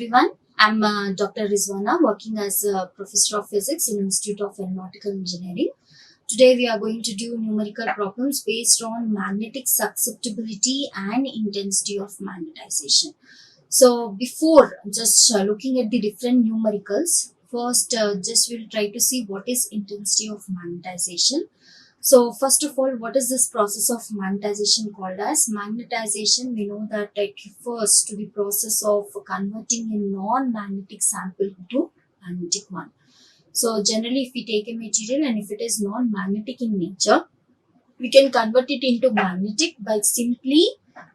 everyone. I'm Dr. Rizwana, working as a professor of physics in Institute of Aeronautical Engineering. Today we are going to do numerical problems based on magnetic susceptibility and intensity of magnetization. So before just looking at the different numericals, first just we'll try to see what is intensity of magnetization. So first of all, what is this process of magnetization called as? Magnetization, we know that it refers to the process of converting a non-magnetic sample into magnetic one. So generally, if we take a material and if it is non-magnetic in nature, we can convert it into magnetic by simply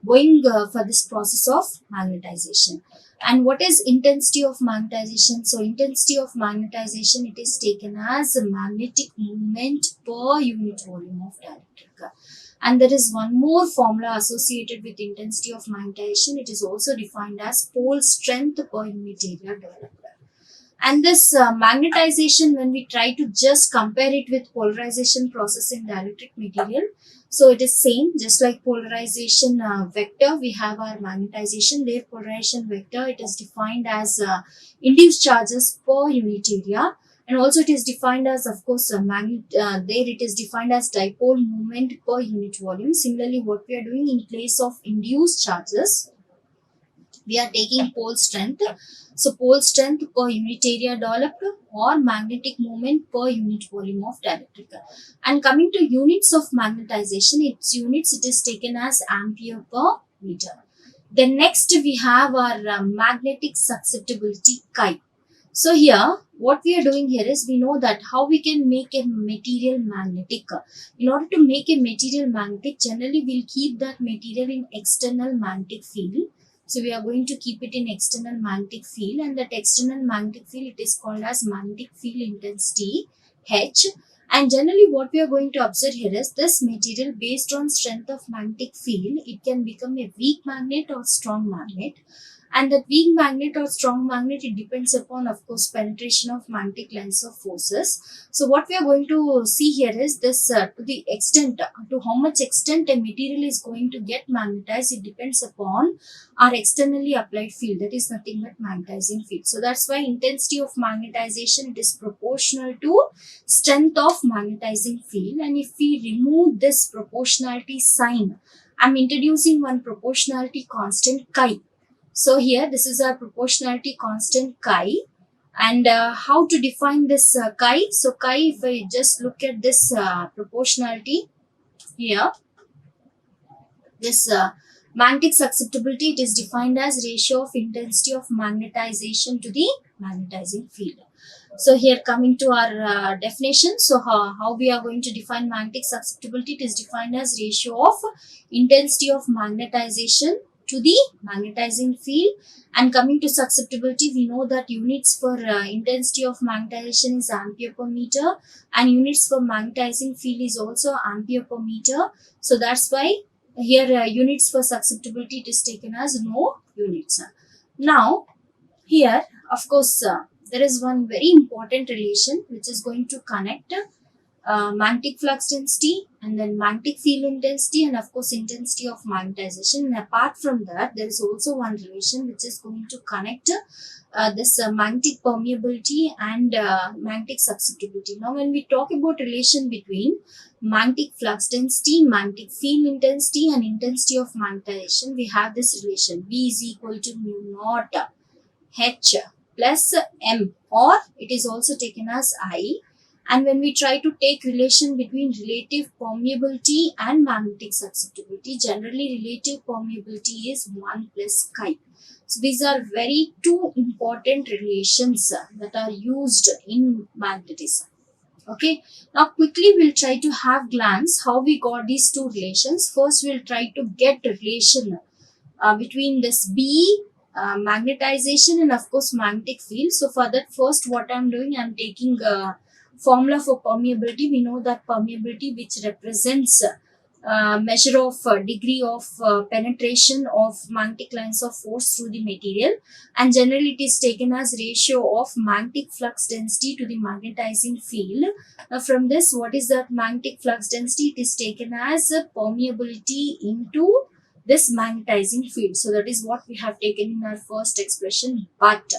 going for this process of magnetization. And what is intensity of magnetization? So intensity of magnetization, it is taken as a magnetic moment per unit volume of dielectric. And there is one more formula associated with intensity of magnetization. It is also defined as pole strength per unit area developed. And this magnetization, when we try to just compare it with polarization process in dielectric material, so it is same, just like polarization vector, we have our magnetization. Their polarization vector, it is defined as induced charges per unit area. And also it is defined as, of course, there it is defined as dipole moment per unit volume. Similarly, what we are doing in place of induced charges, we are taking pole strength. So pole strength per unit area developed or magnetic moment per unit volume of dielectric. And coming to units of magnetization, its units, it is taken as ampere per meter. Then next we have our magnetic susceptibility chi. So here, what we are doing here is, we know that how we can make a material magnetic. In order to make a material magnetic, generally we'll keep that material in external magnetic field. So we are going to keep it in external magnetic field, and that external magnetic field, it is called as magnetic field intensity H. And generally what we are going to observe here is, this material, based on strength of magnetic field, it can become a weak magnet or strong magnet. And that weak magnet or strong magnet, it depends upon, of course, penetration of magnetic lines of forces. So what we are going to see here is this, to the extent, to how much extent a material is going to get magnetized, it depends upon our externally applied field. That is nothing but magnetizing field. So that's why intensity of magnetization, it is proportional to strength of magnetizing field. And if we remove this proportionality sign, I'm introducing one proportionality constant chi. So here, this is our proportionality constant chi. And how to define this chi? So chi, if I just look at this proportionality here, this magnetic susceptibility, it is defined as ratio of intensity of magnetization to the magnetizing field. So here, coming to our definition, so how we are going to define magnetic susceptibility, it is defined as ratio of intensity of magnetization to the magnetizing field. And coming to susceptibility, we know that units for intensity of magnetization is ampere per meter, and units for magnetizing field is also ampere per meter. So that's why here units for susceptibility, it is taken as no units. Now here, of course, there is one very important relation which is going to connect magnetic flux density and then magnetic field intensity, and of course intensity of magnetization. And apart from that, there is also one relation which is going to connect this magnetic permeability and magnetic susceptibility. Now when we talk about relation between magnetic flux density, magnetic field intensity and intensity of magnetization, we have this relation: V is equal to mu naught H plus M, or it is also taken as I. And when we try to take relation between relative permeability and magnetic susceptibility, generally relative permeability is 1 plus chi. So these are very two important relations that are used in magnetism. Okay, now quickly we'll try to have glance how we got these two relations. First, we'll try to get relation between this B, magnetization, and of course magnetic field. So for that, first what I'm doing, I'm taking formula for permeability. We know that permeability, which represents measure of degree of penetration of magnetic lines of force through the material, and generally it is taken as ratio of magnetic flux density to the magnetizing field. From this, what is that magnetic flux density? It is taken as permeability into this magnetizing field. So that is what we have taken in our first expression. But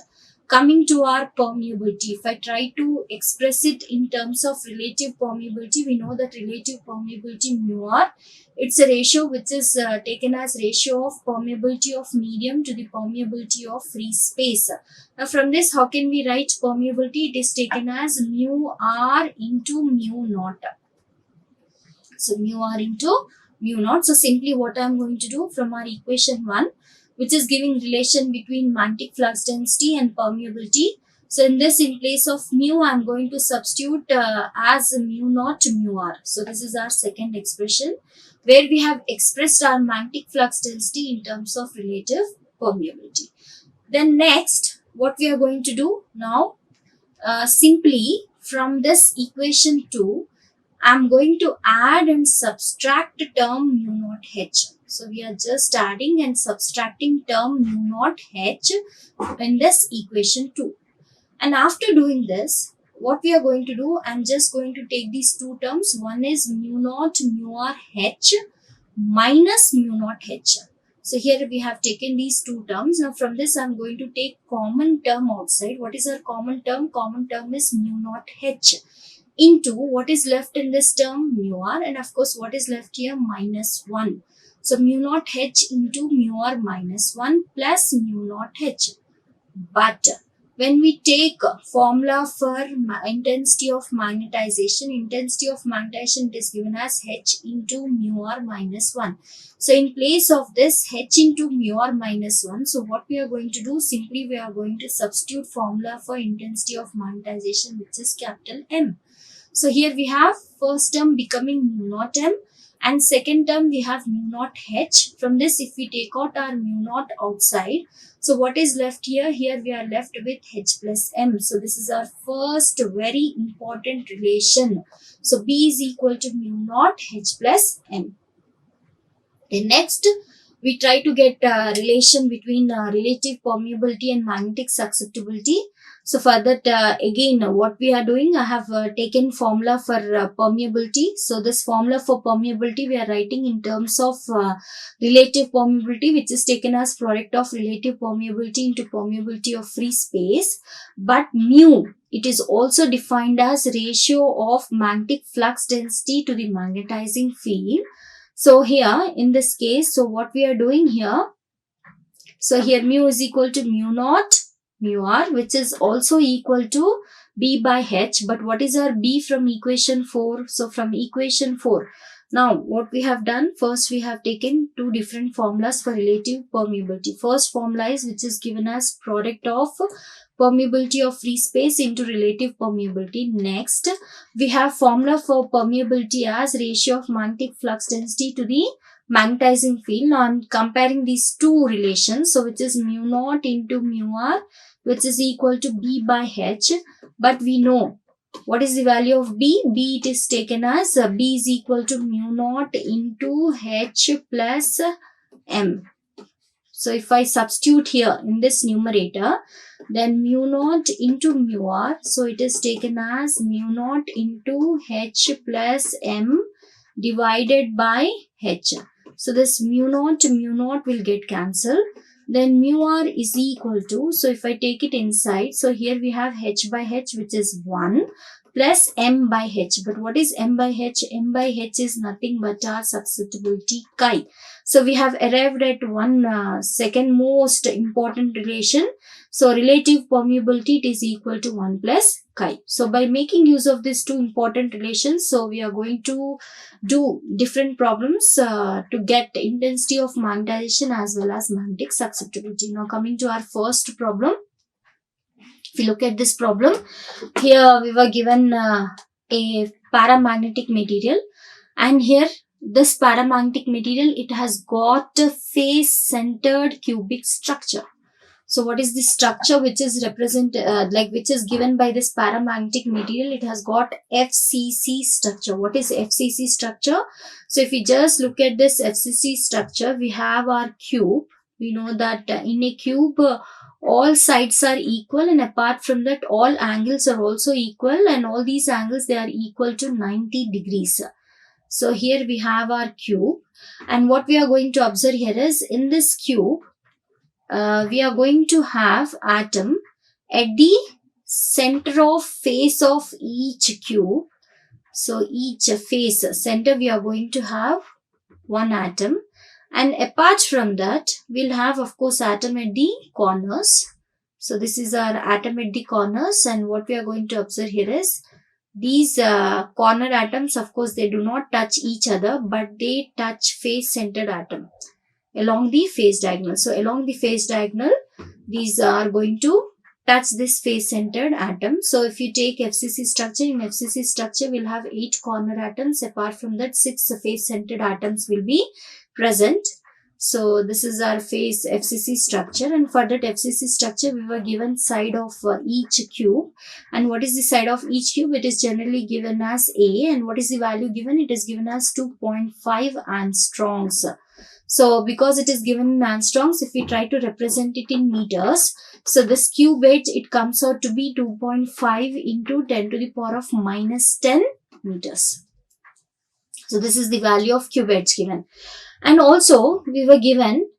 coming to our permeability, if I try to express it in terms of relative permeability, we know that relative permeability mu r, it's a ratio which is taken as ratio of permeability of medium to the permeability of free space. Now from this, how can we write permeability? It is taken as mu r into mu naught. So mu r into mu naught. So simply what I am going to do from our equation 1, which is giving relation between magnetic flux density and permeability. So in this, in place of mu, I am going to substitute as mu naught mu r. So this is our second expression where we have expressed our magnetic flux density in terms of relative permeability. Then next, what we are going to do now, simply from this equation 2, I'm going to add and subtract term mu naught h. So we are just adding and subtracting term mu naught h in this equation 2. And after doing this, what we are going to do, I'm just going to take these two terms. One is mu naught mu r h minus mu naught h. So here we have taken these two terms. Now from this, I'm going to take common term outside. What is our common term? Common term is mu naught h into what is left in this term, mu r, and of course what is left here, minus 1. So mu naught h into mu r minus 1 plus mu naught h. But when we take formula for intensity of magnetization is given as h into mu r minus 1. So in place of this h into mu r minus 1, so what we are going to do, simply we are going to substitute formula for intensity of magnetization, which is capital M. So here we have first term becoming mu naught m, and second term we have mu naught h. From this, if we take out our mu naught outside, so what is left here? Here we are left with h plus m. So this is our first very important relation. So B is equal to mu naught h plus m. Then next, we try to get a relation between relative permeability and magnetic susceptibility. So for that, again, what we are doing, I have taken formula for permeability. So this formula for permeability, we are writing in terms of relative permeability, which is taken as product of relative permeability into permeability of free space. But mu, it is also defined as ratio of magnetic flux density to the magnetizing field. So here in this case, so what we are doing here, so here mu is equal to mu naught mu r, which is also equal to B by h. But what is our B from equation 4? So from equation 4, now what we have done, first we have taken two different formulas for relative permeability. First formula is which is given as product of permeability of free space into relative permeability. Next, we have formula for permeability as ratio of magnetic flux density to the magnetizing field. Now I'm comparing these two relations, so which is mu naught into mu r, which is equal to B by h. But we know what is the value of B? B, it is taken as B is equal to mu naught into h plus m. So if I substitute here in this numerator, then mu naught into mu r, so it is taken as mu naught into h plus m divided by h. So this mu naught will get cancelled. Then mu r is equal to, so if I take it inside, so here we have h by h, which is 1 plus m by h. But what is m by h? M by h is nothing but our susceptibility chi. So we have arrived at one second most important relation. So relative permeability, it is equal to 1 plus chi. So by making use of these two important relations, so we are going to do different problems to get intensity of magnetization as well as magnetic susceptibility. Now coming to our first problem. If you look at this problem, here we were given a paramagnetic material, and here this paramagnetic material, it has got a face-centered cubic structure. So what is the structure which is which is given by this paramagnetic material? It has got FCC structure. What is FCC structure? So if we just look at this FCC structure, we have our cube. We know that in a cube, all sides are equal, and apart from that, all angles are also equal, and all these angles, they are equal to 90 degrees. So here we have our cube, and what we are going to observe here is in this cube, we are going to have atom at the center of face of each cube. So each face center we are going to have one atom, and apart from that we'll have of course atom at the corners. So this is our atom at the corners, and what we are going to observe here is these corner atoms, of course they do not touch each other, but they touch face centered atom along the phase diagonal. So along the phase diagonal, these are going to touch this face centered atom. So if you take FCC structure, in FCC structure we'll have 8 corner atoms. Apart from that, 6 face centered atoms will be present. So this is our phase FCC structure, and for that FCC structure we were given side of each cube. And what is the side of each cube? It is generally given as A, and what is the value given? It is given as 2.5 angstroms. So because it is given in angstroms, if we try to represent it in meters, so this cube edge, it comes out to be 2.5 into 10 to the power of minus 10 meters. So this is the value of cube edge given. And also we were given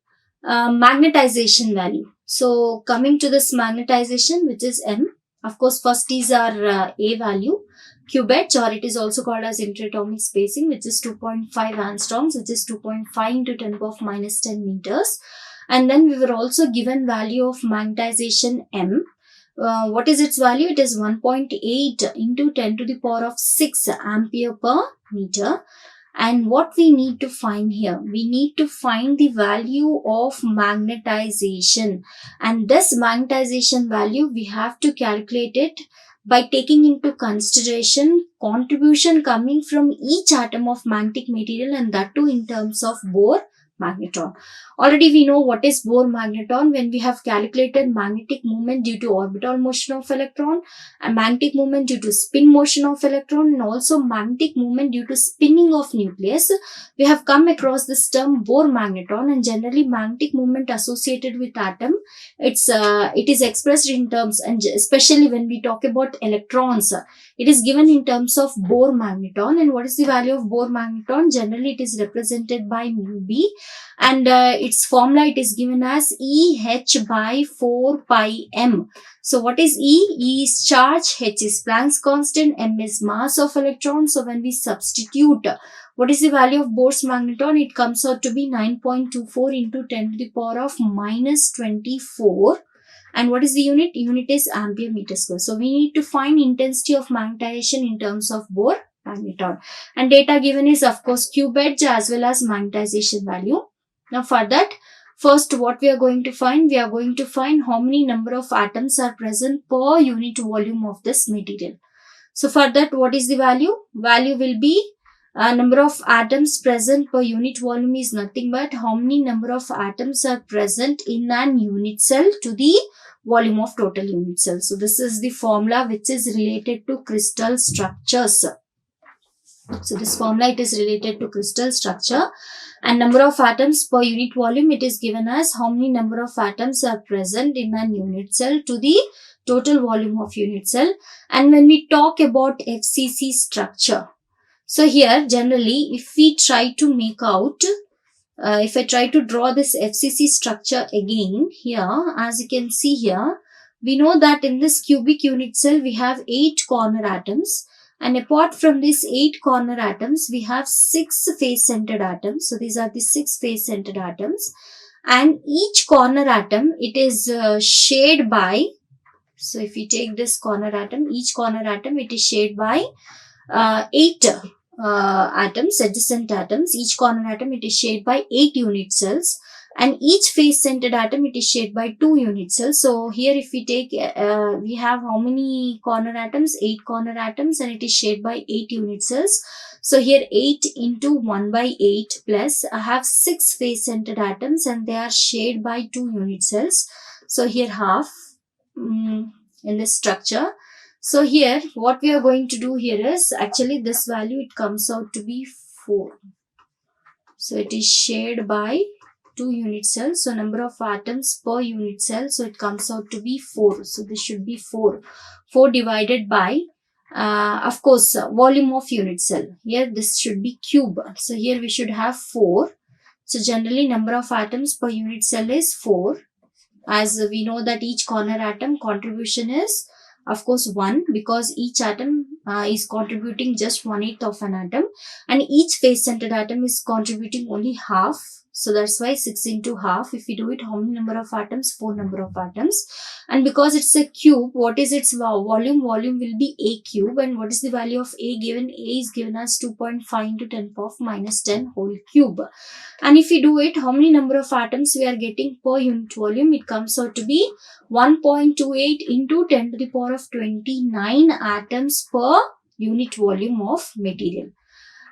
magnetization value. So coming to this magnetization, which is M, of course first is our A value, cube edge, or it is also called as interatomic spacing, which is 2.5 angstroms, which is 2.5 into 10 power of minus 10 meters. And then we were also given value of magnetization M. What is its value? It is 1.8 into 10 to the power of 6 ampere per meter. And what we need to find here, we need to find the value of magnetization, and this magnetization value we have to calculate it by taking into consideration contribution coming from each atom of magnetic material, and that too in terms of Bohr magneton. Already we know what is Bohr magneton when we have calculated magnetic moment due to orbital motion of electron, and magnetic moment due to spin motion of electron, and also magnetic moment due to spinning of nucleus. We have come across this term Bohr magneton, and generally magnetic moment associated with atom, it is expressed in terms, and especially when we talk about electrons, it is given in terms of Bohr magneton. And what is the value of Bohr magneton? Generally it is represented by mu b, and its formula it is given as EH by 4 pi m. So what is E? E is charge, H is Planck's constant, m is mass of electron. So when we substitute, what is the value of Bohr's magneton? It comes out to be 9.24 into 10 to the power of minus 24. And what is the unit? Unit is ampere meter square. So we need to find intensity of magnetization in terms of Bohr magneton. And data given is of course cube edge as well as magnetization value. Now for that, first what we are going to find? We are going to find how many number of atoms are present per unit volume of this material. So for that, what is the value? Value will be number of atoms present per unit volume is nothing but how many number of atoms are present in an unit cell to the volume of total unit cell. So this is the formula which is related to crystal structures. So this formula, it is related to crystal structure, and number of atoms per unit volume, it is given as how many number of atoms are present in an unit cell to the total volume of unit cell. And when we talk about FCC structure, so here generally if we try to make out, if I try to draw this FCC structure again here, as you can see here, we know that in this cubic unit cell we have 8 corner atoms, and apart from these 8 corner atoms we have 6 face centered atoms. So these are the 6 face centered atoms, and each corner atom, it is shared by, so if you take this corner atom, each corner atom, it is shared by 8 atoms, adjacent atoms. Each corner atom, it is shared by 8 unit cells, and each face centered atom, it is shared by 2 unit cells. So here if we take, we have how many corner atoms? 8 corner atoms, and it is shared by 8 unit cells. So here 8 into 1 by 8 plus I have 6 face centered atoms, and they are shared by 2 unit cells. So here half in this structure. So here what we are going to do here is, actually this value, it comes out to be 4. So it is shared by 2 unit cells. So number of atoms per unit cell, so it comes out to be 4. So this should be 4. 4 divided by Of course, volume of unit cell. Here this should be cube. So here we should have 4. So generally number of atoms per unit cell is 4. As we know that each corner atom contribution is of course 1, because each atom is contributing just 1/8 of an atom, and each face centered atom is contributing only half. So that's why 6 into half. If we do it, how many number of atoms? 4 number of atoms. And because it's a cube, what is its volume? Volume will be A cube. And what is the value of A given? A is given as 2.5 into 10 power of minus 10 whole cube. And if we do it, how many number of atoms we are getting per unit volume? It comes out to be 1.28 into 10 to the power of 29 atoms per unit volume of material.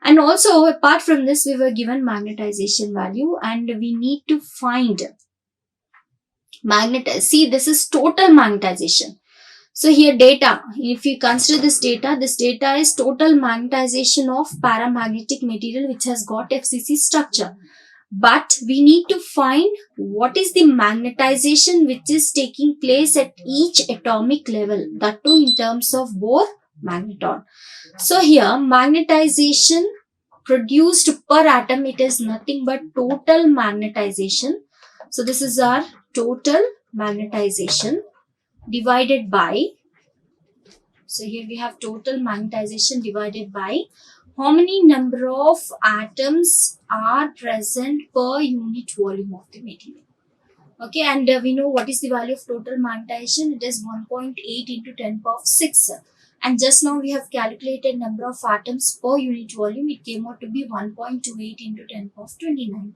And also, apart from this, we were given magnetization value, and we need to find See, this is total magnetization. So here data, if you consider this data is total magnetization of paramagnetic material which has got FCC structure. But we need to find what is the magnetization which is taking place at each atomic level, that too in terms of Bohr magneton. So here magnetization produced per atom, it is nothing but total magnetization. So this is our total magnetization divided by, so here we have total magnetization divided by how many number of atoms are present per unit volume of the material. Okay, and we know what is the value of total magnetization. It is 1.8 into 10 power of 6. And just now we have calculated number of atoms per unit volume. It came out to be 1.28 into 10 power of 29.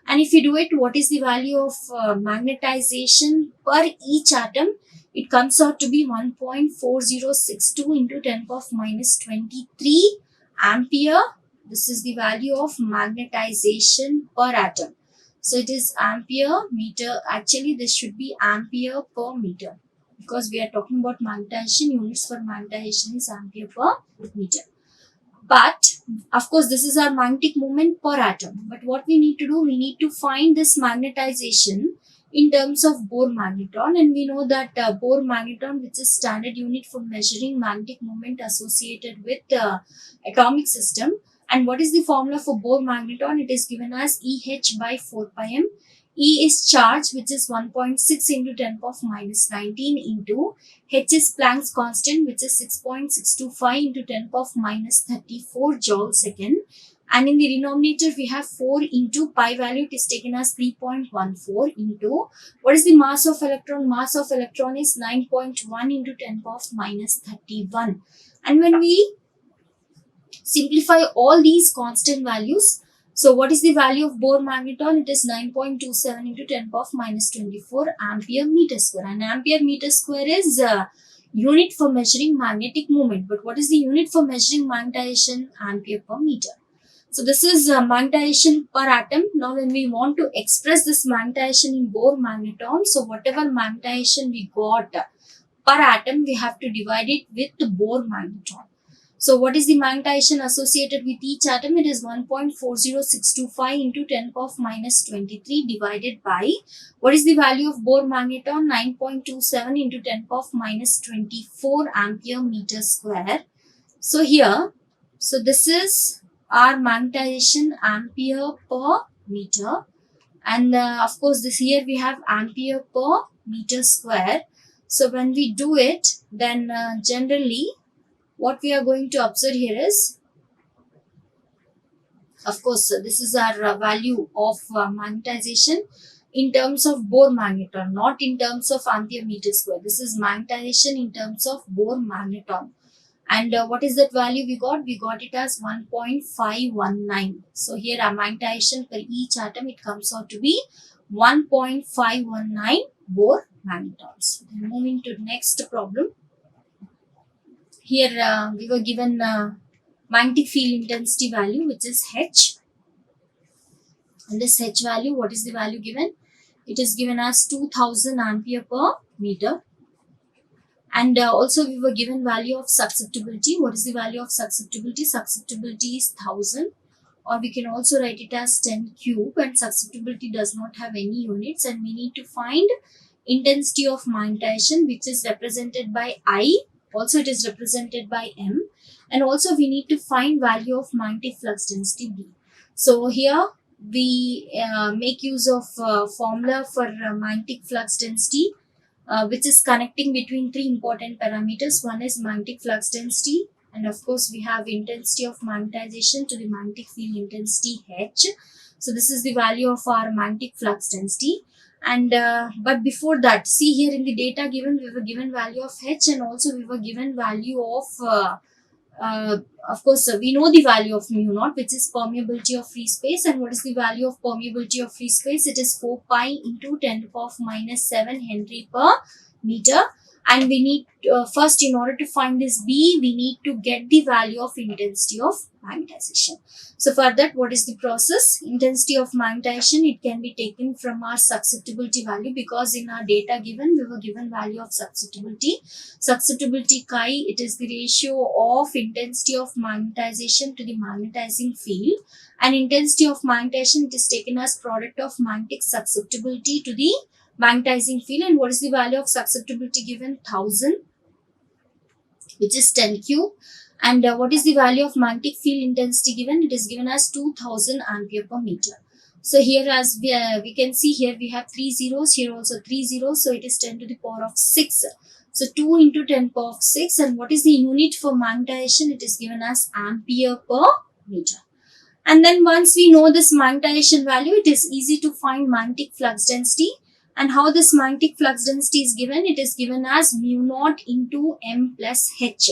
And if you do it, what is the value of magnetization per each atom? It comes out to be 1.4062 into 10 power of minus 23 ampere. This is the value of magnetization per atom. So it is ampere meter. Actually, this should be ampere per meter, because we are talking about magnetization. Units for magnetization is ampere per meter. But of course, this is our magnetic moment per atom. But what we need to do, we need to find this magnetization in terms of Bohr magneton. And we know that Bohr magneton, which is standard unit for measuring magnetic moment associated with atomic system. And what is the formula for Bohr magneton? It is given as EH by 4 pi m. E is charge, which is 1.6 into 10 power of minus 19 into H is Planck's constant, which is 6.625 into 10 power of minus 34 joule second. And in the denominator, we have 4 into pi value. It is taken as 3.14 into, what is the mass of electron? Mass of electron is 9.1 into 10 power of minus 31. And when we simplify all these constant values, so what is the value of Bohr magneton? It is 9.27 into 10 power of minus 24 ampere meter square. And ampere meter square is unit for measuring magnetic moment. But what is the unit for measuring magnetization? Ampere per meter. So this is magnetization per atom. Now when we want to express this magnetization in Bohr magneton, so whatever magnetization we got per atom, we have to divide it with the Bohr magneton. So what is the magnetization associated with each atom? It is 1.40625 into 10 power of minus 23 divided by, what is the value of Bohr magneton? 9.27 into 10 power of minus 24 ampere meter square. So here, so this is our magnetization ampere per meter. And of course, this here we have ampere per meter square. So when we do it, then generally, what we are going to observe here is, of course, this is our value of magnetization in terms of Bohr magneton, not in terms of ampere meter square. This is magnetization in terms of Bohr magneton. And what is that value we got? We got it as 1.519. So here our magnetization per each atom, it comes out to be 1.519 Bohr magnetons. Then moving to next problem. Here we were given magnetic field intensity value, which is H. And this H value, what is the value given? It is given as 2000 ampere per meter. And also we were given value of susceptibility. What is the value of susceptibility? Susceptibility is 1000, or we can also write it as 10 cube, and susceptibility does not have any units. And we need to find intensity of magnetization, which is represented by I. Also it is represented by M. And also we need to find value of magnetic flux density B. So here we make use of formula for magnetic flux density, which is connecting between three important parameters. One is magnetic flux density, and of course we have intensity of magnetization to the magnetic field intensity H. So this is the value of our magnetic flux density. And but before that, see here in the data given, we were given value of H, and also we were given value of course, we know the value of mu naught, which is permeability of free space. And what is the value of permeability of free space? It is 4 pi into 10 to the power of minus 7 Henry per meter. And we need first, in order to find this B, we need to get the value of intensity of magnetization. So for that, what is the process? Intensity of magnetization, it can be taken from our susceptibility value, because in our data given, we were given value of susceptibility. Susceptibility chi, it is the ratio of intensity of magnetization to the magnetizing field. And intensity of magnetization, it is taken as product of magnetic susceptibility to the magnetizing field. And what is the value of susceptibility given? 1000, which is 10 cube. And what is the value of magnetic field intensity given? It is given as 2000 ampere per meter. So here, as we can see here, we have 3 zeros, here also 3 zeros, so it is 10 to the power of 6. So 2 into 10 power of 6. And what is the unit for magnetization? It is given as ampere per meter. And then once we know this magnetization value, it is easy to find magnetic flux density. And how this magnetic flux density is given? It is given as mu naught into M plus H.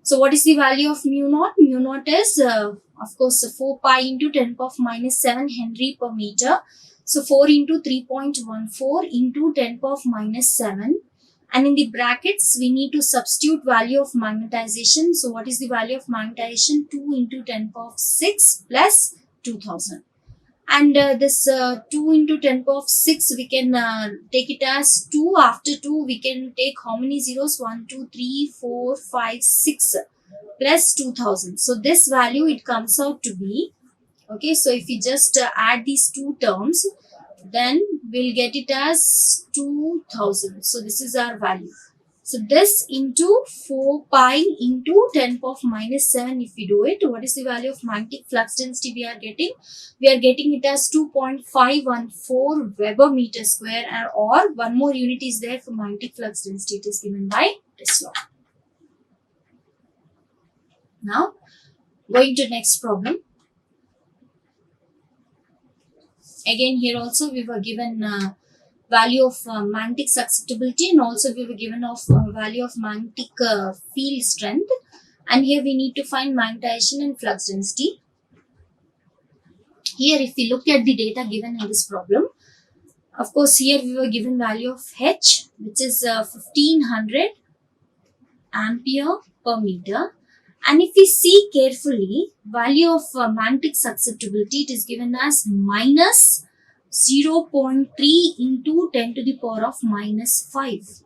So what is the value of mu naught? Mu naught is of course 4 pi into 10 power of minus 7 Henry per meter. So 4 into 3.14 into 10 power of minus 7. And in the brackets, we need to substitute value of magnetization. So what is the value of magnetization? 2 into 10 power of 6 plus 2000. And this 2 into 10 power of 6, we can take it as 2. After 2, we can take how many zeros? 1, 2, 3, 4, 5, 6 plus 2000. So this value, it comes out to be, okay, so if we just add these two terms, then we'll get it as 2000. So this is our value. So this into 4 pi into 10 power of minus 7, if we do it, what is the value of magnetic flux density we are getting? We are getting it as 2.514 Weber meter square, or one more unit is there for magnetic flux density. It is given by Tesla. Now, going to next problem. Again, here also we were given value of magnetic susceptibility, and also we were given of value of magnetic field strength. And here we need to find magnetization and flux density. Here, if we look at the data given in this problem, of course, here we were given value of H, which is 1500 ampere per meter. And if we see carefully, value of magnetic susceptibility, it is given as minus 0.3 into 10 to the power of minus 5.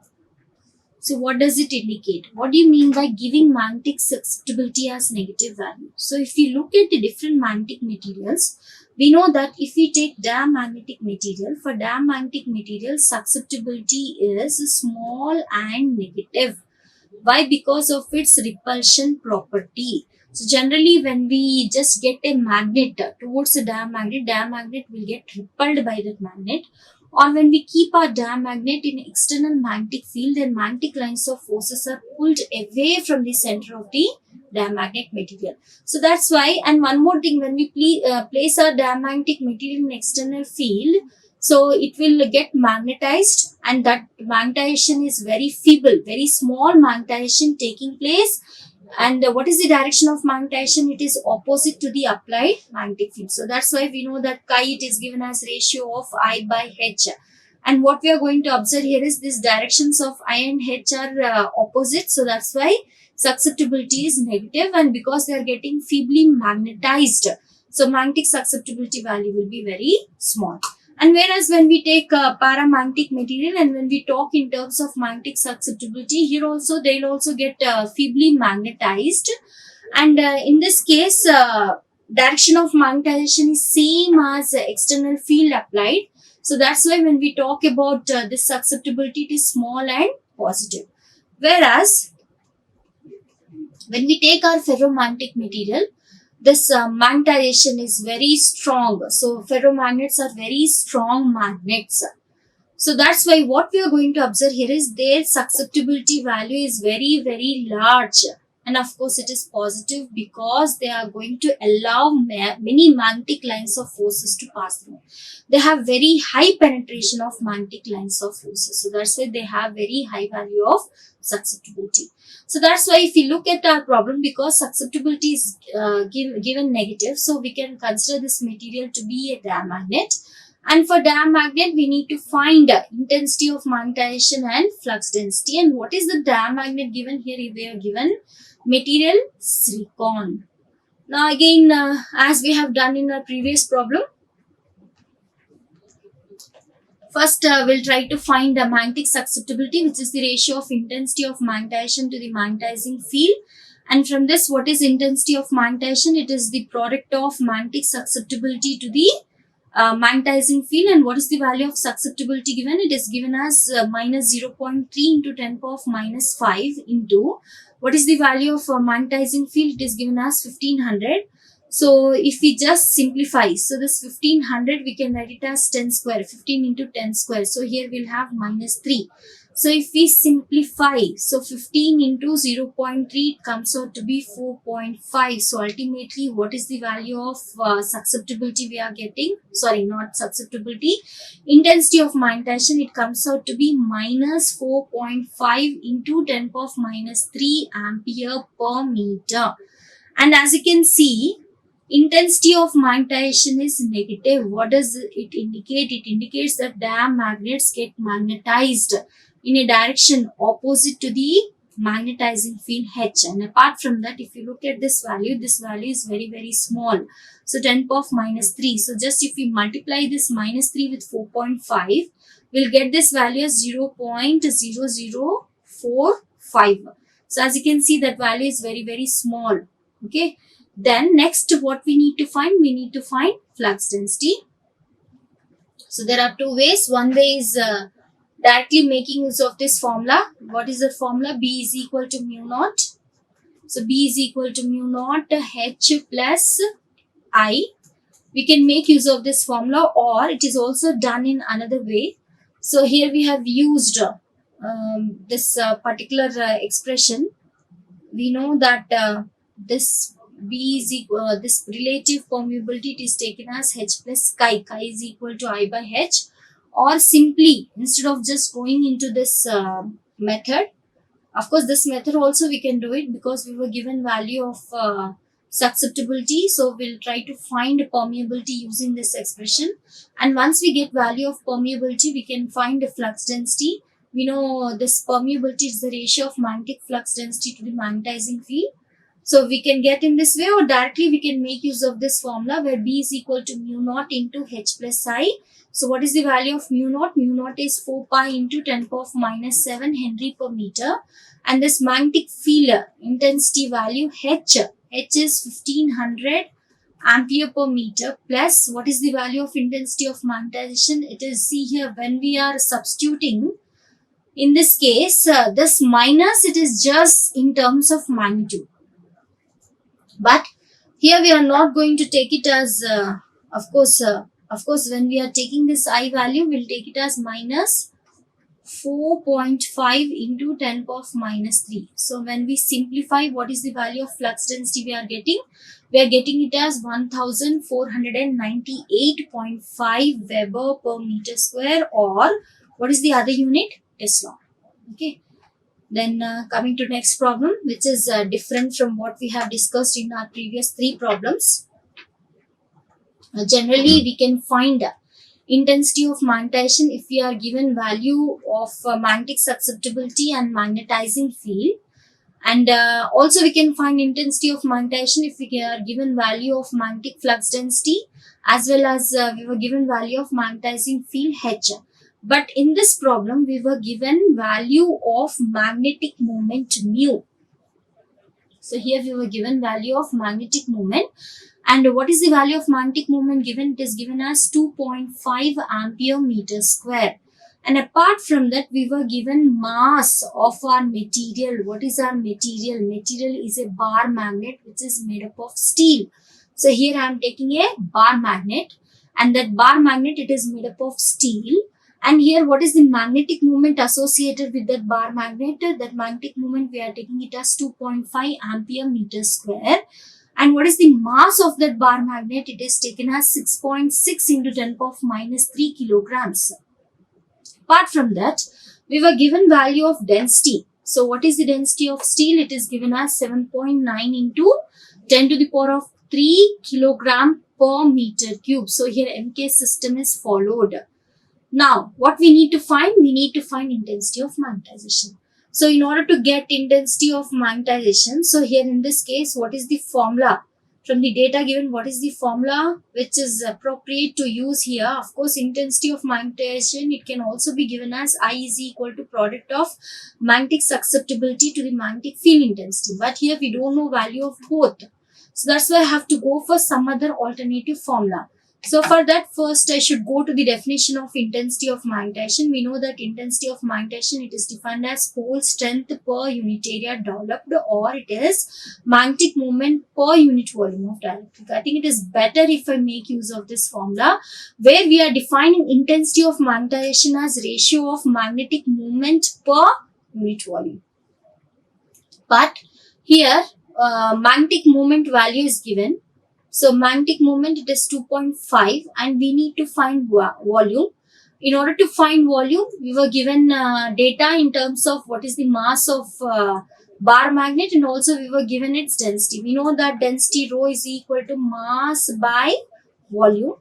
So what does it indicate? What do you mean by giving magnetic susceptibility as negative value? So if we look at the different magnetic materials, we know that if we take diamagnetic material, for diamagnetic material, susceptibility is small and negative. Why? Because of its repulsion property. So generally when we just get a magnet towards a diamagnet will get repelled by that magnet. Or when we keep our diamagnet in external magnetic field, then magnetic lines of forces are pulled away from the center of the diamagnet material. So that's why, and one more thing, when we place our diamagnetic material in external field, so it will get magnetized, and that magnetization is very feeble, very small magnetization taking place. And what is the direction of magnetization? It is opposite to the applied magnetic field. So that's why we know that chi, it is given as ratio of I by H. And what we are going to observe here is these directions of I and H are opposite. So that's why susceptibility is negative, and because they are getting feebly magnetized, so magnetic susceptibility value will be very small. And whereas when we take paramagnetic material, and when we talk in terms of magnetic susceptibility, here also they will also get feebly magnetized. And in this case, direction of magnetization is same as external field applied. So that's why when we talk about this susceptibility, it is small and positive. Whereas When we take our ferromagnetic material, this magnetization is very strong. So ferromagnets are very strong magnets. So that's why what we are going to observe here is their susceptibility value is very, very large. And of course, it is positive because they are going to allow many magnetic lines of forces to pass through. They have very high penetration of magnetic lines of forces. So that's why they have very high value of susceptibility. So that's why if you look at our problem, because susceptibility is given negative, so we can consider this material to be a diamagnet. And for diamagnet, we need to find intensity of magnetization and flux density. And what is the diamagnet given here? We are given material silicon. Now again, as we have done in our previous problem, first we'll try to find the magnetic susceptibility, which is the ratio of intensity of magnetization to the magnetizing field. And from this, what is intensity of magnetization? It is the product of magnetic susceptibility to the magnetizing field. And what is the value of susceptibility given? It is given as minus 0.3 into 10 power of minus 5 into what is the value of magnetizing field? It is given as 1500. So if we just simplify, so this 1500 we can write it as 10 square, 15 into 10 square. So here we'll have minus 3. So if we simplify, so 15 into 0.3, it comes out to be 4.5. So ultimately, what is the value of susceptibility we are getting? Sorry, not susceptibility. Intensity of magnetization, it comes out to be minus 4.5 into 10 power of minus 3 ampere per meter. And as you can see, intensity of magnetization is negative. What does it indicate? It indicates that diamagnets get magnetized in a direction opposite to the magnetizing field H. And apart from that, if you look at this value is very, very small. So 10 power of minus 3. So just if we multiply this minus 3 with 4.5, we'll get this value as 0.0045. So as you can see, that value is very, very small. Okay. Then next, what we need to find? We need to find flux density. So there are two ways. One way is directly making use of this formula. What is the formula? B is equal to mu naught. So B is equal to mu naught H plus I. We can make use of this formula, or it is also done in another way. So here we have used this particular expression. We know that this B is equal, this relative permeability, it is taken as H plus chi. Chi is equal to I by H. Or simply, instead of just going into this method, of course this method also we can do it because we were given value of susceptibility. So we'll try to find permeability using this expression. And once we get value of permeability, we can find the flux density. We know this permeability is the ratio of magnetic flux density to the magnetizing field. So we can get in this way, or directly we can make use of this formula where B is equal to mu naught into H plus I. So what is the value of mu naught? Mu naught is 4 pi into 10 power of minus 7 Henry per meter. And this magnetic field intensity value H is 1500 ampere per meter, plus what is the value of intensity of magnetization? It is, see here, when we are substituting, in this case, this minus, it is just in terms of magnitude. But here we are not going to take it as, of course, when we are taking this I value, we'll take it as minus 4.5 into 10 power of minus 3. So when we simplify, what is the value of flux density we are getting? We are getting it as 1498.5 Weber per meter square, or what is the other unit? Tesla. Okay. Then coming to next problem, which is different from what we have discussed in our previous three problems. Generally, we can find intensity of magnetization if we are given value of magnetic susceptibility and magnetizing field. And also we can find intensity of magnetization if we are given value of magnetic flux density, as well as we were given value of magnetizing field H. But in this problem, we were given value of magnetic moment mu. So here we were given value of magnetic moment. And what is the value of magnetic moment given? It is given as 2.5 ampere meter square. And apart from that, we were given mass of our material. What is our material? Material is a bar magnet which is made up of steel. So here I am taking a bar magnet, and that bar magnet, it is made up of steel. And here what is the magnetic moment associated with that bar magnet? That magnetic moment we are taking it as 2.5 ampere meter square. And what is the mass of that bar magnet? It is taken as 6.6 into 10 power of minus 3 kilograms. Apart from that, we were given value of density. So what is the density of steel? It is given as 7.9 into 10 to the power of 3 kilogram per meter cube. So here MK system is followed. Now, what we need to find? We need to find intensity of magnetization. So in order to get intensity of magnetization, so here in this case, what is the formula? From the data given, what is the formula which is appropriate to use here? Of course, intensity of magnetization, it can also be given as I is equal to product of magnetic susceptibility to the magnetic field intensity. But here we don't know value of both. So that's why I have to go for some other alternative formula. So for that, first I should go to the definition of intensity of magnetization. We know that intensity of magnetization, it is defined as pole strength per unit area developed, or it is magnetic moment per unit volume of dielectric. I think it is better if I make use of this formula, where we are defining intensity of magnetization as ratio of magnetic moment per unit volume. But here magnetic moment value is given. So magnetic moment, it is 2.5, and we need to find volume. In order to find volume, we were given data in terms of what is the mass of bar magnet, and also we were given its density. We know that density rho is equal to mass by volume.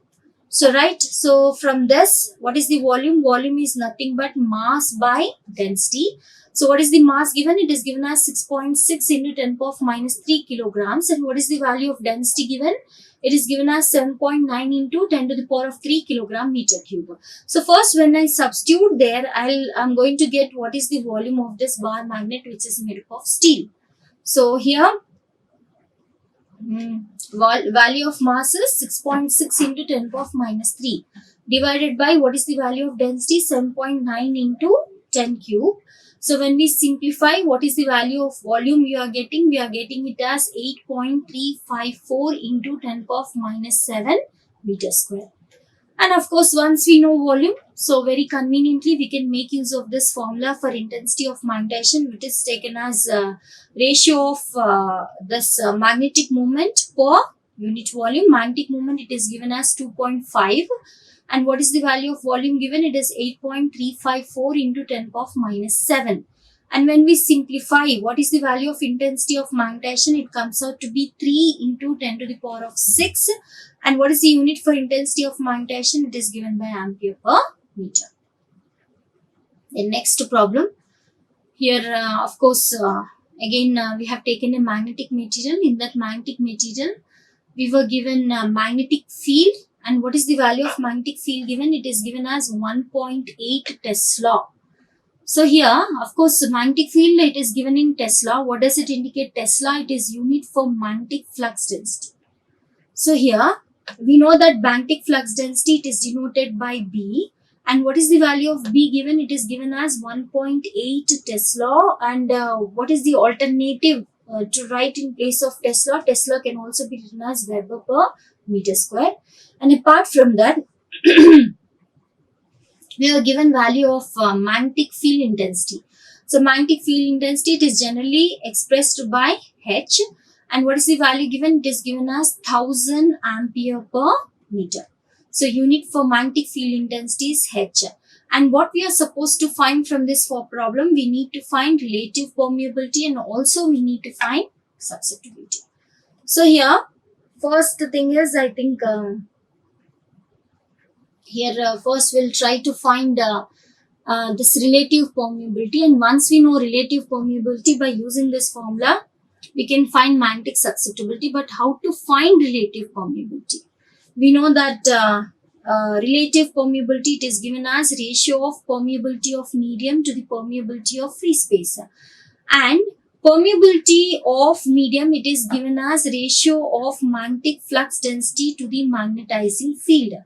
So right, so from this, what is the volume? Volume is nothing but mass by density. So what is the mass given? It is given as 6.6 into 10 power of minus 3 kilograms. And what is the value of density given? It is given as 7.9 into 10 to the power of 3 kilogram meter cube. So first, when I substitute there, I'm going to get what is the volume of this bar magnet, which is made up of steel. So here, value of mass is 6.6 into 10 power of minus 3 divided by what is the value of density? 7.9 into 10 cube. So when we simplify, what is the value of volume we are getting? We are getting it as 8.354 into 10 power of minus 7 meter square. And of course, once we know volume, so very conveniently we can make use of this formula for intensity of magnetization, which is taken as ratio of this magnetic moment per unit volume. Magnetic moment, it is given as 2.5. And what is the value of volume given? It is 8.354 into 10 power of minus 7. And when we simplify, what is the value of intensity of magnetization? It comes out to be 3 into 10 to the power of 6. And what is the unit for intensity of magnetization? It is given by ampere per meter. The next problem. Here, of course, again, we have taken a magnetic material. In that magnetic material, we were given a magnetic field. And what is the value of magnetic field given? It is given as 1.8 Tesla. So here, of course, magnetic field, it is given in Tesla. What does it indicate? Tesla, it is unit for magnetic flux density. So here, we know that magnetic flux density, it is denoted by B. And what is the value of B given? It is given as 1.8 Tesla. And what is the alternative to write in place of Tesla? Tesla can also be written as Weber per meter square. And apart from that, we are given value of magnetic field intensity. So magnetic field intensity, it is generally expressed by H. And what is the value given? It is given as 1000 ampere per meter. So unit for magnetic field intensity is H. And what we are supposed to find from this problem, we need to find relative permeability, and also we need to find susceptibility. So here, first thing is, I think here first we'll try to find this relative permeability, and once we know relative permeability, by using this formula we can find magnetic susceptibility. But how to find relative permeability? We know that relative permeability, it is given as ratio of permeability of medium to the permeability of free space, and permeability of medium, it is given as ratio of magnetic flux density to the magnetizing field.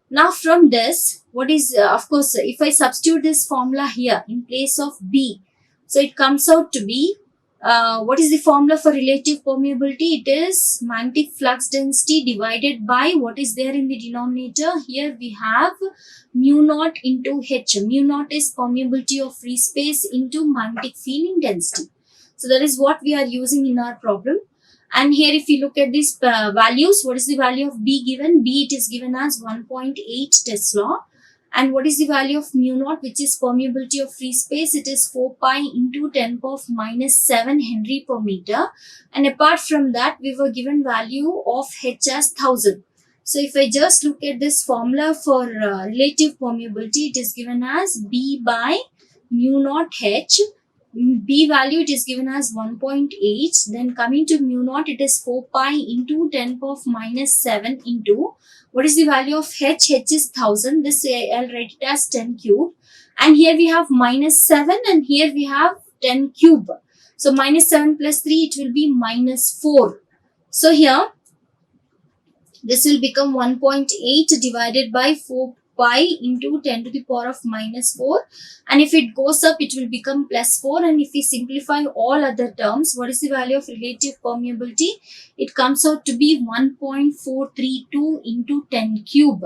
Now from this, what is, of course, if I substitute this formula here in place of B, so it comes out to be, what is the formula for relative permeability? It is magnetic flux density divided by what is there in the denominator. Here we have mu naught into H. Mu naught is permeability of free space into magnetic field intensity. So that is what we are using in our problem. And here if you look at these values, what is the value of B given? B, it is given as 1.8 Tesla. And what is the value of mu naught, which is permeability of free space? It is 4 pi into 10 power of minus 7 Henry per meter. And apart from that, we were given value of H as 1000. So if I just look at this formula for relative permeability, it is given as B by mu naught H. B value, it is given as 1.8. Then coming to mu naught, it is 4 pi into 10 power of minus 7 into, what is the value of H? H is 1000. This I'll write it as 10 cube. And here we have minus 7 and here we have 10 cube. So minus 7 plus 3, it will be minus 4. So here, this will become 1.8 divided by 4 pi into 10 to the power of minus 4, and if it goes up it will become plus 4, and if we simplify all other terms, what is the value of relative permeability? It comes out to be 1.432 into 10 cube.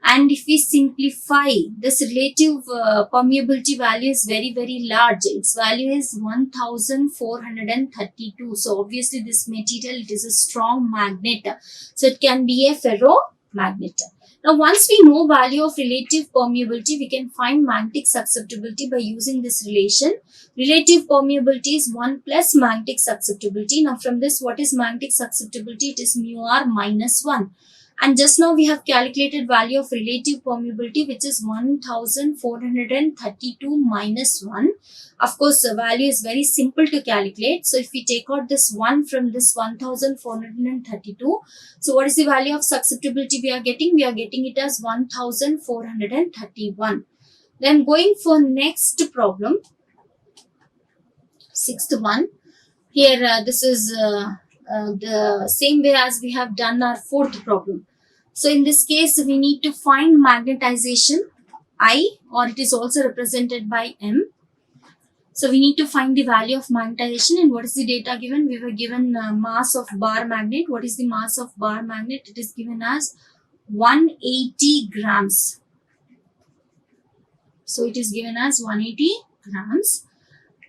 And if we simplify, this relative permeability value is very large. Its value is 1432. So obviously this material, it is a strong magnet. So it can be a ferromagnet. Now once we know value of relative permeability, we can find magnetic susceptibility by using this relation. Relative permeability is 1 plus magnetic susceptibility. Now from this, what is magnetic susceptibility? It is mu r minus 1. And just now we have calculated value of relative permeability, which is 1432 minus 1. Of course, the value is very simple to calculate. So if we take out this 1 from this 1432, so what is the value of susceptibility we are getting? We are getting it as 1431. Then going for next problem, sixth one. Here this is the same way as we have done our fourth problem. So in this case, we need to find magnetization I, or it is also represented by M. So we need to find the value of magnetization, and what is the data given? We were given mass of bar magnet. What is the mass of bar magnet? It is given as 180 grams. So it is given as 180 grams.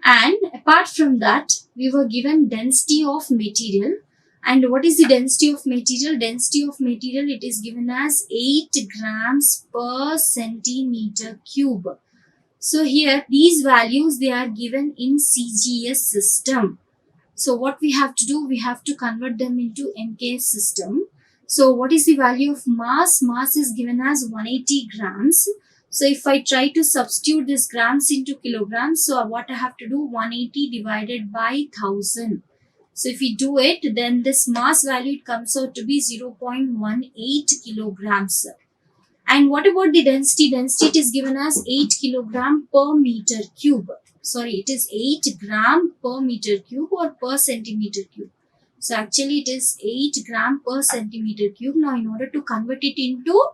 And apart from that, we were given density of material. And what is the density of material? Density of material, it is given as 8 grams per centimeter cube. So here, these values, they are given in CGS system. So what we have to do, we have to convert them into MKS system. So what is the value of mass? Mass is given as 180 grams. So if I try to substitute this grams into kilograms, so what I have to do, 180 divided by 1000. So if we do it, then this mass value, it comes out to be 0.18 kilograms. And what about the density? Density, it is given as 8 kilogram per meter cube. Sorry, it is 8 gram per meter cube or per centimeter cube. So actually it is 8 gram per centimeter cube. Now in order to convert it into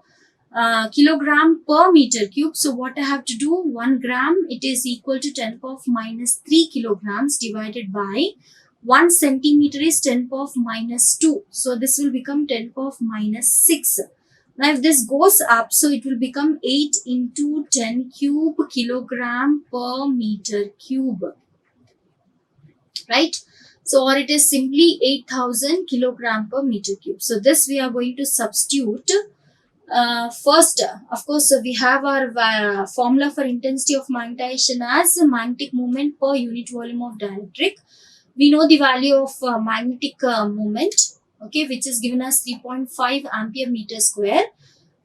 kilogram per meter cube, so what I have to do, 1 gram, it is equal to 10 power of minus 3 kilograms divided by 1 centimeter is 10 power of minus 2. So this will become 10 power of minus 6. Now if this goes up, so it will become 8 into 10 cube kilogram per meter cube. Right? So or it is simply 8000 kilogram per meter cube. So this we are going to substitute. First, of course, we have our formula for intensity of magnetization as magnetic moment per unit volume of dielectric. We know the value of magnetic moment, okay, which is given as 3.5 ampere meter square.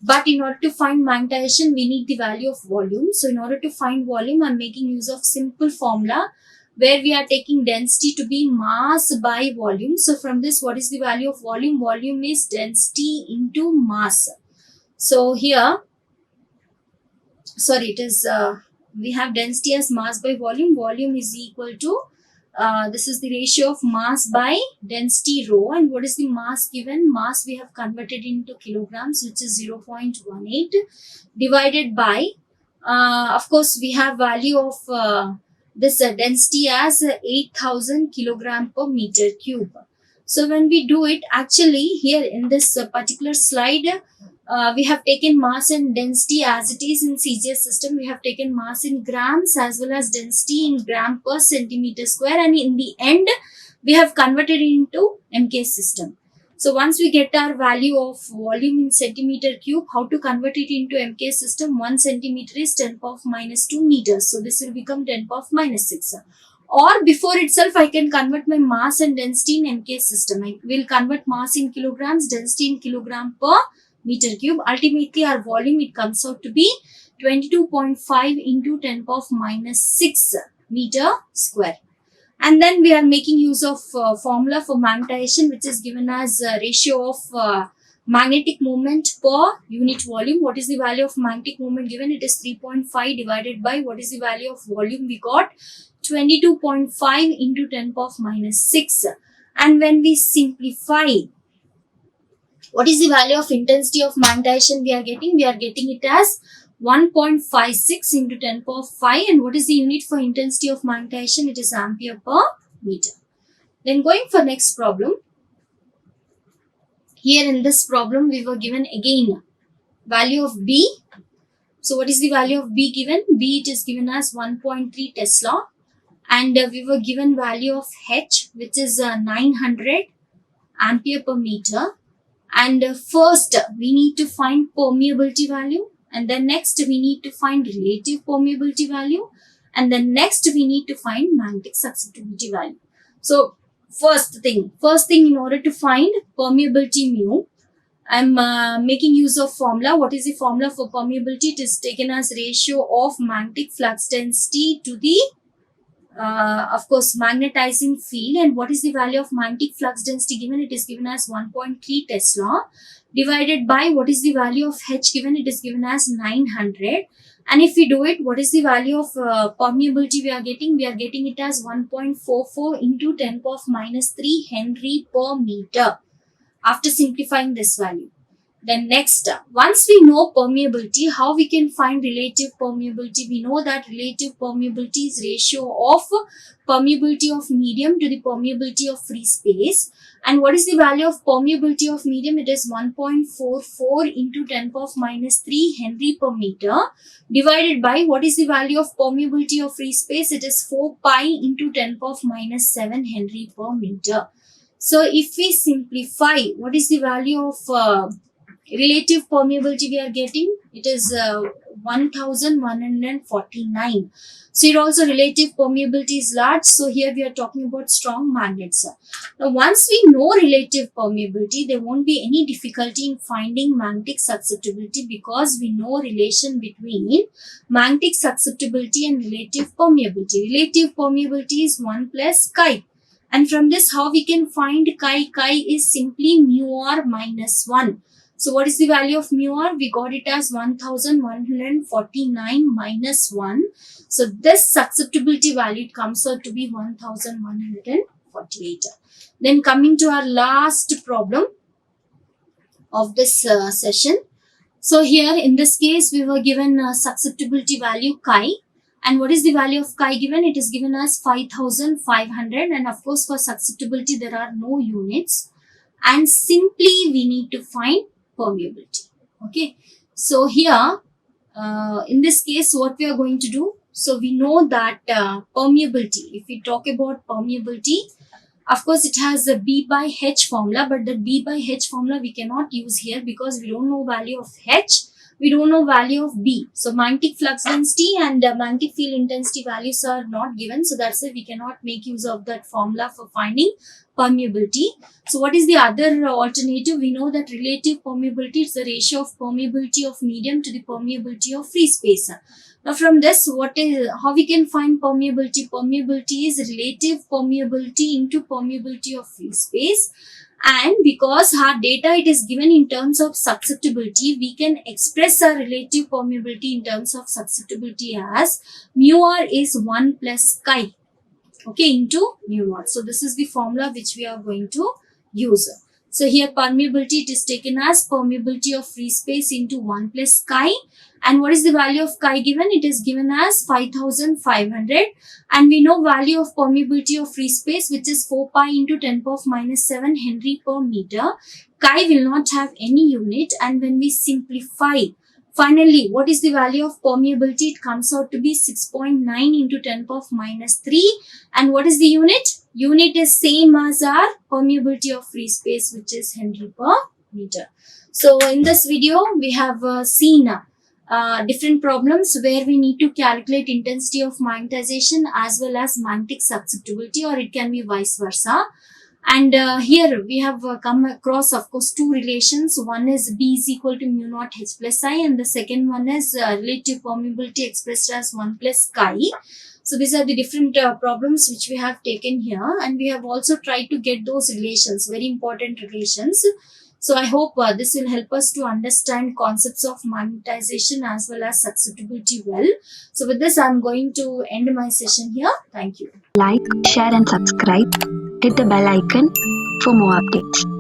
But in order to find magnetization, we need the value of volume. So in order to find volume, I'm making use of simple formula where we are taking density to be mass by volume. So from this, what is the value of volume? Volume is density into mass. So here, sorry, it is, we have density as mass by volume. Volume is equal to this is the ratio of mass by density rho. And what is the mass given? Mass we have converted into kilograms, which is 0.18, divided by, of course, we have value of this density as 8,000 kilogram per meter cube. So when we do it, actually here in this particular slide, we have taken mass and density as it is in CGS system. We have taken mass in grams as well as density in gram per centimeter square, and in the end we have converted it into MK system. So once we get our value of volume in centimeter cube, how to convert it into MK system? 1 centimeter is 10 power of minus 2 meters. So this will become 10 power of minus 6. Or before itself, I can convert my mass and density in MK system. I will convert mass in kilograms, density in kilogram per meter cube. Ultimately, our volume, it comes out to be 22.5 into 10 power of minus 6 meter square. And then we are making use of formula for magnetization, which is given as ratio of magnetic moment per unit volume. What is the value of magnetic moment given? It is 3.5 divided by what is the value of volume we got? 22.5 into 10 power of minus 6. And when we simplify, what is the value of intensity of magnetization we are getting? We are getting it as 1.56 into 10 power of 5. And what is the unit for intensity of magnetization? It is ampere per meter. Then going for next problem. Here in this problem, we were given again value of B. So what is the value of B given? B, it is given as 1.3 Tesla. And we were given value of H, which is 900 ampere per meter. And first, we need to find permeability value. And then next, we need to find relative permeability value. And then next, we need to find magnetic susceptibility value. So first thing in order to find permeability mu, I'm making use of formula. What is the formula for permeability? It is taken as ratio of magnetic flux density to the of course, magnetizing field. And what is the value of magnetic flux density given? It is given as 1.3 Tesla divided by what is the value of H given? It is given as 900. And if we do it, what is the value of permeability we are getting? We are getting it as 1.44 into 10 power of minus 3 Henry per meter after simplifying this value. Then next, once we know permeability, how we can find relative permeability? We know that relative permeability is ratio of permeability of medium to the permeability of free space. And what is the value of permeability of medium? It is 1.44 into 10 power of minus 3 Henry per meter divided by what is the value of permeability of free space? It is 4 pi into 10 power of minus 7 Henry per meter. So if we simplify, what is the value of relative permeability we are getting? It is 1149. So here also relative permeability is large. So here we are talking about strong magnets. Now once we know relative permeability, there won't be any difficulty in finding magnetic susceptibility because we know relation between magnetic susceptibility and relative permeability. Relative permeability is 1 plus chi. And from this, how we can find chi? Chi is simply mu r minus 1. So what is the value of mu r? We got it as 1149 minus 1. So this susceptibility value comes out to be 1148. Then coming to our last problem of this session. So here in this case, we were given susceptibility value chi. And what is the value of chi given? It is given as 5500. And of course, for susceptibility, there are no units. And simply we need to find permeability. Okay. So here, in this case, what we are going to do? So we know that permeability, if we talk about permeability, of course, it has the B by H formula, but the B by H formula we cannot use here because we don't know value of H. We don't know value of B. So magnetic flux density and magnetic field intensity values are not given. So that's why we cannot make use of that formula for finding permeability. So what is the other alternative? We know that relative permeability is the ratio of permeability of medium to the permeability of free space. Now from this, how we can find permeability? Permeability is relative permeability into permeability of free space. And because our data it is given in terms of susceptibility, we can express our relative permeability in terms of susceptibility as mu r is 1 plus chi. okay, into nu naught. So this is the formula which we are going to use. So here permeability, it is taken as permeability of free space into 1 plus chi. And what is the value of chi given? It is given as 5500. And we know value of permeability of free space, which is 4 pi into 10 power of minus 7 Henry per meter. Chi will not have any unit, and when we simplify, finally, what is the value of permeability? It comes out to be 6.9 into 10 power of minus 3. And what is the unit? Unit is same as our permeability of free space, which is Henry per meter. So in this video, we have seen different problems where we need to calculate intensity of magnetization as well as magnetic susceptibility, or it can be vice versa. And here we have come across, of course, two relations. One is B is equal to mu naught H plus I, and the second one is relative permeability expressed as 1 plus chi. So these are the different problems which we have taken here, and we have also tried to get those relations, very important relations. So I hope this will help us to understand concepts of magnetization as well as susceptibility well. So with this, I'm going to end my session here. Thank you. Like, share and subscribe. Hit the bell icon for more updates.